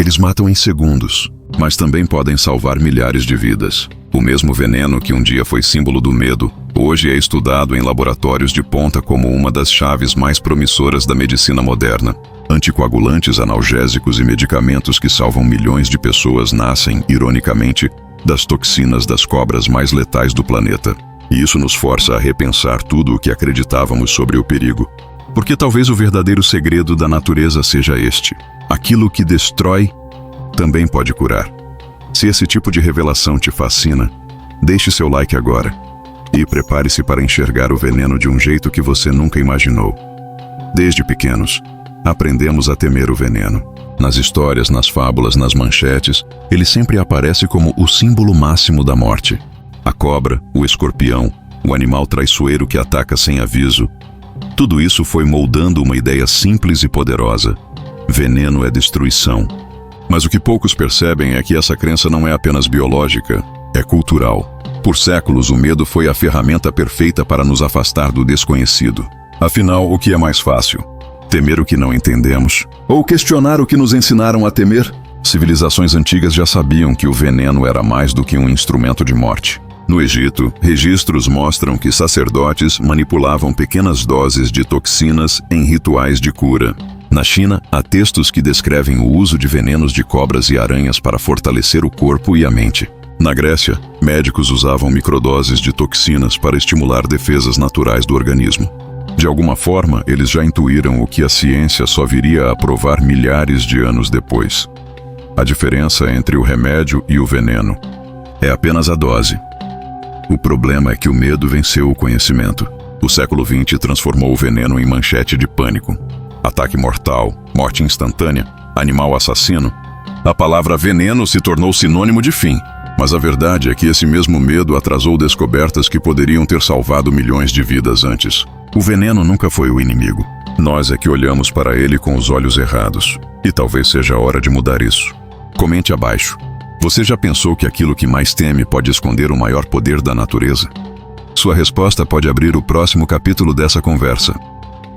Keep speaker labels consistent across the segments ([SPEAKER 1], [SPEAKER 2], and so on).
[SPEAKER 1] Eles matam em segundos, mas também podem salvar milhares de vidas. O mesmo veneno que um dia foi símbolo do medo, hoje é estudado em laboratórios de ponta como uma das chaves mais promissoras da medicina moderna. Anticoagulantes, analgésicos e medicamentos que salvam milhões de pessoas nascem, ironicamente, das toxinas das cobras mais letais do planeta. E isso nos força a repensar tudo o que acreditávamos sobre o perigo. Porque talvez o verdadeiro segredo da natureza seja este: aquilo que destrói também pode curar. Se esse tipo de revelação te fascina, deixe seu like agora e prepare-se para enxergar o veneno de um jeito que você nunca imaginou. Desde pequenos, aprendemos a temer o veneno. Nas histórias, nas fábulas, nas manchetes, ele sempre aparece como o símbolo máximo da morte. A cobra, o escorpião, o animal traiçoeiro que ataca sem aviso. Tudo isso foi moldando uma ideia simples e poderosa: veneno é destruição. Mas o que poucos percebem é que essa crença não é apenas biológica, é cultural. Por séculos, o medo foi a ferramenta perfeita para nos afastar do desconhecido. Afinal, o que é mais fácil? Temer o que não entendemos? Ou questionar o que nos ensinaram a temer? Civilizações antigas já sabiam que o veneno era mais do que um instrumento de morte. No Egito, registros mostram que sacerdotes manipulavam pequenas doses de toxinas em rituais de cura. Na China, há textos que descrevem o uso de venenos de cobras e aranhas para fortalecer o corpo e a mente. Na Grécia, médicos usavam microdoses de toxinas para estimular defesas naturais do organismo. De alguma forma, eles já intuíram o que a ciência só viria a provar milhares de anos depois. A diferença entre o remédio e o veneno é apenas a dose. O problema é que o medo venceu o conhecimento. O século XX transformou o veneno em manchete de pânico. Ataque mortal, morte instantânea, animal assassino. A palavra veneno se tornou sinônimo de fim. Mas a verdade é que esse mesmo medo atrasou descobertas que poderiam ter salvado milhões de vidas antes. O veneno nunca foi o inimigo. Nós é que olhamos para ele com os olhos errados. E talvez seja a hora de mudar isso. Comente abaixo. Você já pensou que aquilo que mais teme pode esconder o maior poder da natureza? Sua resposta pode abrir o próximo capítulo dessa conversa.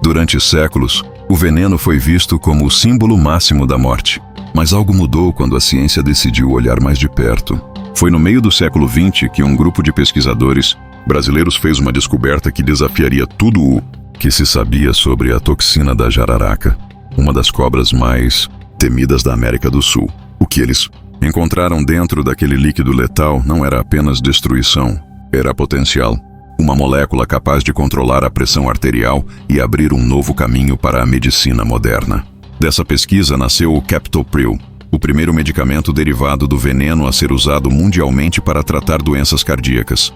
[SPEAKER 1] Durante séculos, o veneno foi visto como o símbolo máximo da morte. Mas algo mudou quando a ciência decidiu olhar mais de perto. Foi no meio do século XX que um grupo de pesquisadores brasileiros fez uma descoberta que desafiaria tudo o que se sabia sobre a toxina da jararaca, uma das cobras mais temidas da América do Sul. O que eles encontraram dentro daquele líquido letal não era apenas destruição, era potencial. Uma molécula capaz de controlar a pressão arterial e abrir um novo caminho para a medicina moderna. Dessa pesquisa nasceu o Captopril, o primeiro medicamento derivado do veneno a ser usado mundialmente para tratar doenças cardíacas.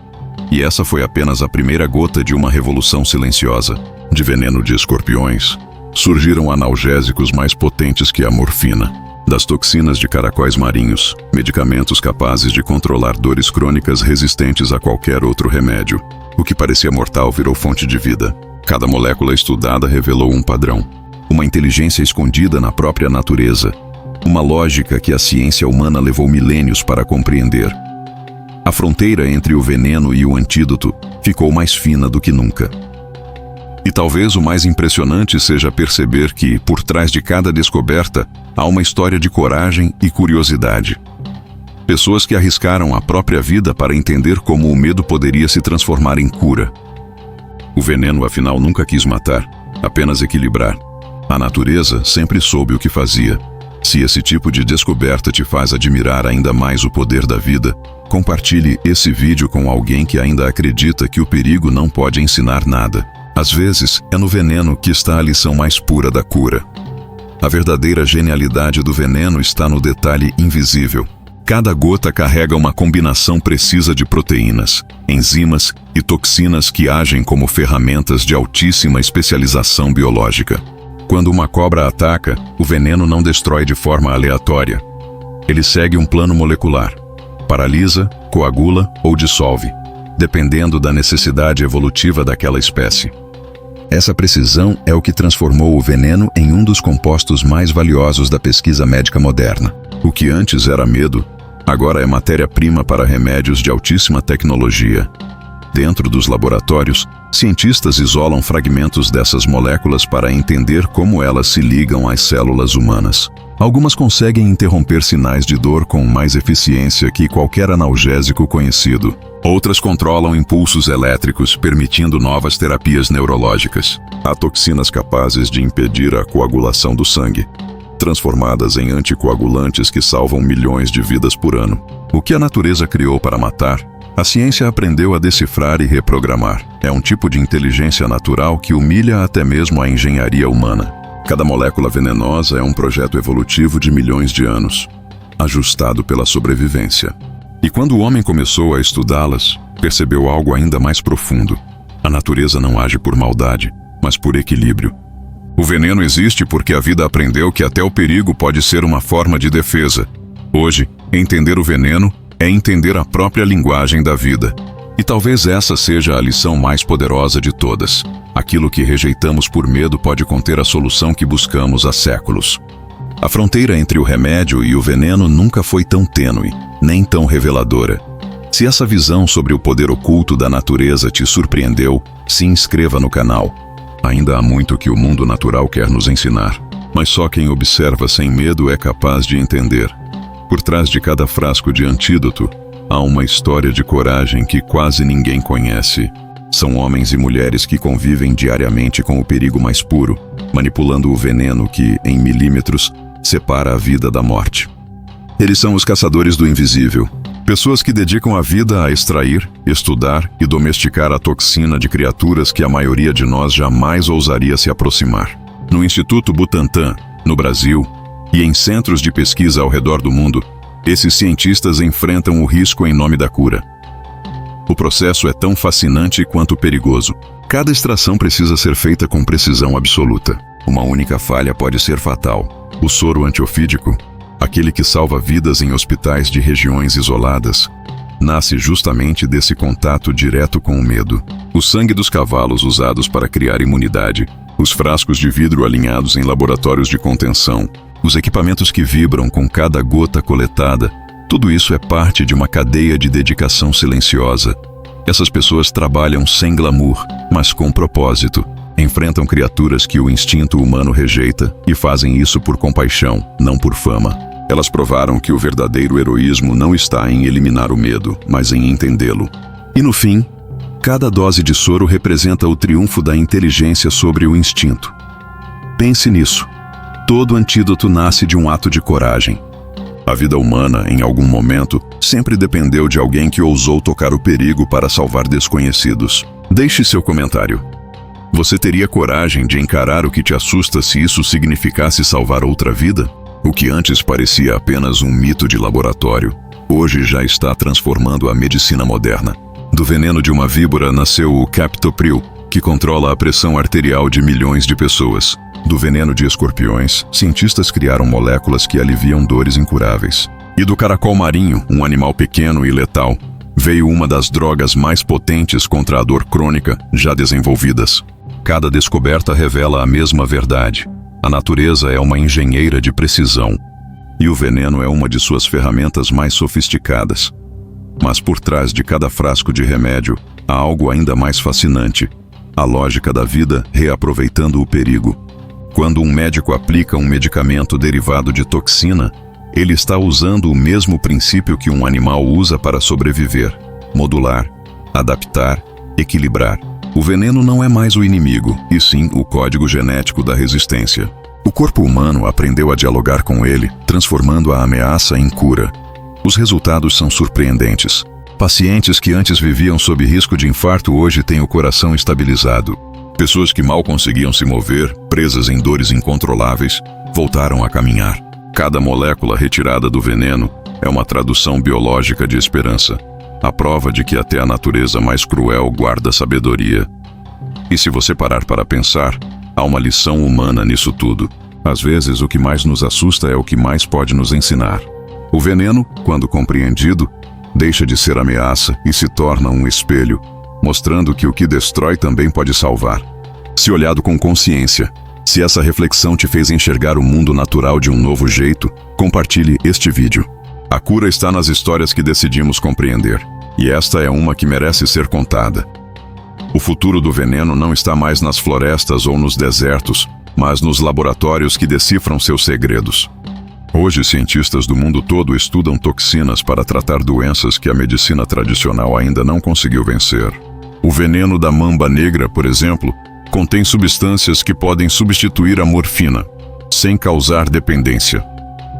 [SPEAKER 1] E essa foi apenas a primeira gota de uma revolução silenciosa. De veneno de escorpiões, surgiram analgésicos mais potentes que a morfina. Das toxinas de caracóis marinhos, medicamentos capazes de controlar dores crônicas resistentes a qualquer outro remédio. O que parecia mortal virou fonte de vida. Cada molécula estudada revelou um padrão. Uma inteligência escondida na própria natureza. Uma lógica que a ciência humana levou milênios para compreender. A fronteira entre o veneno e o antídoto ficou mais fina do que nunca. E talvez o mais impressionante seja perceber que, por trás de cada descoberta, há uma história de coragem e curiosidade. Pessoas que arriscaram a própria vida para entender como o medo poderia se transformar em cura. O veneno, afinal, nunca quis matar, apenas equilibrar. A natureza sempre soube o que fazia. Se esse tipo de descoberta te faz admirar ainda mais o poder da vida, compartilhe esse vídeo com alguém que ainda acredita que o perigo não pode ensinar nada. Às vezes, é no veneno que está a lição mais pura da cura. A verdadeira genialidade do veneno está no detalhe invisível. Cada gota carrega uma combinação precisa de proteínas, enzimas e toxinas que agem como ferramentas de altíssima especialização biológica. Quando uma cobra ataca, o veneno não destrói de forma aleatória. Ele segue um plano molecular. Paralisa, coagula ou dissolve, dependendo da necessidade evolutiva daquela espécie. Essa precisão é o que transformou o veneno em um dos compostos mais valiosos da pesquisa médica moderna. O que antes era medo, agora é matéria-prima para remédios de altíssima tecnologia. Dentro dos laboratórios, cientistas isolam fragmentos dessas moléculas para entender como elas se ligam às células humanas. Algumas conseguem interromper sinais de dor com mais eficiência que qualquer analgésico conhecido. Outras controlam impulsos elétricos, permitindo novas terapias neurológicas. Há toxinas capazes de impedir a coagulação do sangue, transformadas em anticoagulantes que salvam milhões de vidas por ano. O que a natureza criou para matar, a ciência aprendeu a decifrar e reprogramar. É um tipo de inteligência natural que humilha até mesmo a engenharia humana. Cada molécula venenosa é um projeto evolutivo de milhões de anos, ajustado pela sobrevivência. E quando o homem começou a estudá-las, percebeu algo ainda mais profundo. A natureza não age por maldade, mas por equilíbrio. O veneno existe porque a vida aprendeu que até o perigo pode ser uma forma de defesa. Hoje, entender o veneno é entender a própria linguagem da vida. E talvez essa seja a lição mais poderosa de todas. Aquilo que rejeitamos por medo pode conter a solução que buscamos há séculos. A fronteira entre o remédio e o veneno nunca foi tão tênue, nem tão reveladora. Se essa visão sobre o poder oculto da natureza te surpreendeu, se inscreva no canal. Ainda há muito que o mundo natural quer nos ensinar, mas só quem observa sem medo é capaz de entender. Por trás de cada frasco de antídoto, há uma história de coragem que quase ninguém conhece. São homens e mulheres que convivem diariamente com o perigo mais puro, manipulando o veneno que, em milímetros, separa a vida da morte. Eles são os caçadores do invisível. Pessoas que dedicam a vida a extrair, estudar e domesticar a toxina de criaturas que a maioria de nós jamais ousaria se aproximar. No Instituto Butantan, no Brasil, e em centros de pesquisa ao redor do mundo, esses cientistas enfrentam o risco em nome da cura. O processo é tão fascinante quanto perigoso. Cada extração precisa ser feita com precisão absoluta. Uma única falha pode ser fatal. O soro antiofídico, aquele que salva vidas em hospitais de regiões isoladas, nasce justamente desse contato direto com o medo. O sangue dos cavalos usados para criar imunidade, os frascos de vidro alinhados em laboratórios de contenção, os equipamentos que vibram com cada gota coletada, tudo isso é parte de uma cadeia de dedicação silenciosa. Essas pessoas trabalham sem glamour, mas com propósito. Enfrentam criaturas que o instinto humano rejeita e fazem isso por compaixão, não por fama. Elas provaram que o verdadeiro heroísmo não está em eliminar o medo, mas em entendê-lo. E no fim, cada dose de soro representa o triunfo da inteligência sobre o instinto. Pense nisso. Todo antídoto nasce de um ato de coragem. A vida humana, em algum momento, sempre dependeu de alguém que ousou tocar o perigo para salvar desconhecidos. Deixe seu comentário. Você teria coragem de encarar o que te assusta se isso significasse salvar outra vida? O que antes parecia apenas um mito de laboratório, hoje já está transformando a medicina moderna. Do veneno de uma víbora nasceu o captopril, que controla a pressão arterial de milhões de pessoas. Do veneno de escorpiões, cientistas criaram moléculas que aliviam dores incuráveis. E do caracol marinho, um animal pequeno e letal, veio uma das drogas mais potentes contra a dor crônica já desenvolvidas. Cada descoberta revela a mesma verdade. A natureza é uma engenheira de precisão, e o veneno é uma de suas ferramentas mais sofisticadas. Mas por trás de cada frasco de remédio, há algo ainda mais fascinante: a lógica da vida reaproveitando o perigo. Quando um médico aplica um medicamento derivado de toxina, ele está usando o mesmo princípio que um animal usa para sobreviver: modular, adaptar, equilibrar. O veneno não é mais o inimigo, e sim o código genético da resistência. O corpo humano aprendeu a dialogar com ele, transformando a ameaça em cura. Os resultados são surpreendentes. Pacientes que antes viviam sob risco de infarto hoje têm o coração estabilizado. Pessoas que mal conseguiam se mover, presas em dores incontroláveis, voltaram a caminhar. Cada molécula retirada do veneno é uma tradução biológica de esperança. A prova de que até a natureza mais cruel guarda sabedoria. E se você parar para pensar, há uma lição humana nisso tudo. Às vezes, o que mais nos assusta é o que mais pode nos ensinar. O veneno, quando compreendido, deixa de ser ameaça e se torna um espelho, mostrando que o que destrói também pode salvar. Se olhado com consciência, se essa reflexão te fez enxergar o mundo natural de um novo jeito, compartilhe este vídeo. A cura está nas histórias que decidimos compreender. E esta é uma que merece ser contada. O futuro do veneno não está mais nas florestas ou nos desertos, mas nos laboratórios que decifram seus segredos. Hoje, cientistas do mundo todo estudam toxinas para tratar doenças que a medicina tradicional ainda não conseguiu vencer. O veneno da mamba negra, por exemplo, contém substâncias que podem substituir a morfina, sem causar dependência.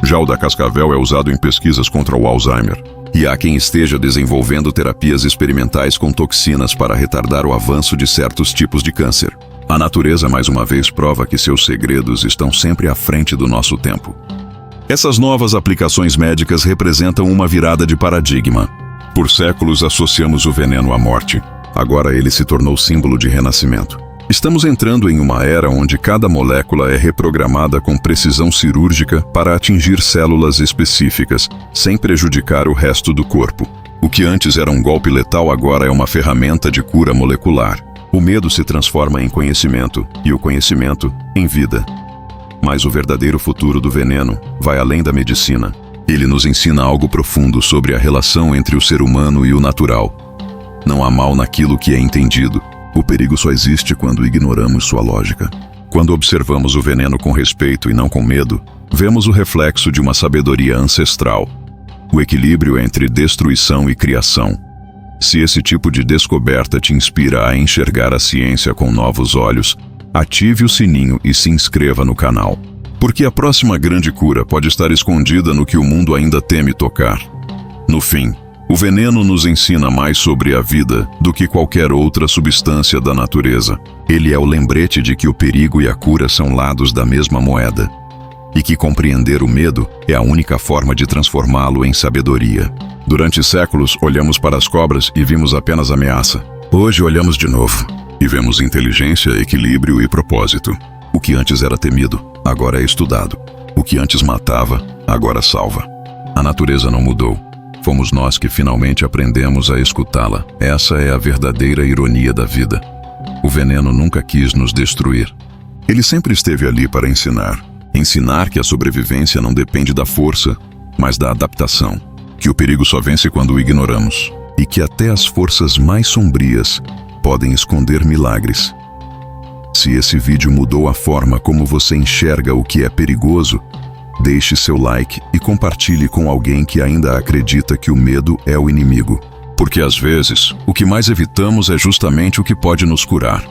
[SPEAKER 1] Já o da cascavel é usado em pesquisas contra o Alzheimer. E há quem esteja desenvolvendo terapias experimentais com toxinas para retardar o avanço de certos tipos de câncer. A natureza, mais uma vez, prova que seus segredos estão sempre à frente do nosso tempo. Essas novas aplicações médicas representam uma virada de paradigma. Por séculos associamos o veneno à morte. Agora ele se tornou símbolo de renascimento. Estamos entrando em uma era onde cada molécula é reprogramada com precisão cirúrgica para atingir células específicas, sem prejudicar o resto do corpo. O que antes era um golpe letal agora é uma ferramenta de cura molecular. O medo se transforma em conhecimento, e o conhecimento em vida. Mas o verdadeiro futuro do veneno vai além da medicina. Ele nos ensina algo profundo sobre a relação entre o ser humano e o natural. Não há mal naquilo que é entendido. O perigo só existe quando ignoramos sua lógica. Quando observamos o veneno com respeito e não com medo, vemos o reflexo de uma sabedoria ancestral. O equilíbrio entre destruição e criação. Se esse tipo de descoberta te inspira a enxergar a ciência com novos olhos, ative o sininho e se inscreva no canal. Porque a próxima grande cura pode estar escondida no que o mundo ainda teme tocar. No fim, o veneno nos ensina mais sobre a vida do que qualquer outra substância da natureza. Ele é o lembrete de que o perigo e a cura são lados da mesma moeda. E que compreender o medo é a única forma de transformá-lo em sabedoria. Durante séculos, olhamos para as cobras e vimos apenas ameaça. Hoje olhamos de novo e vemos inteligência, equilíbrio e propósito. O que antes era temido, agora é estudado. O que antes matava, agora salva. A natureza não mudou. Fomos nós que finalmente aprendemos a escutá-la. Essa é a verdadeira ironia da vida. O veneno nunca quis nos destruir. Ele sempre esteve ali para ensinar. Ensinar que a sobrevivência não depende da força, mas da adaptação. Que o perigo só vence quando o ignoramos. E que até as forças mais sombrias podem esconder milagres. Se esse vídeo mudou a forma como você enxerga o que é perigoso, deixe seu like e compartilhe com alguém que ainda acredita que o medo é o inimigo. Porque às vezes, o que mais evitamos é justamente o que pode nos curar.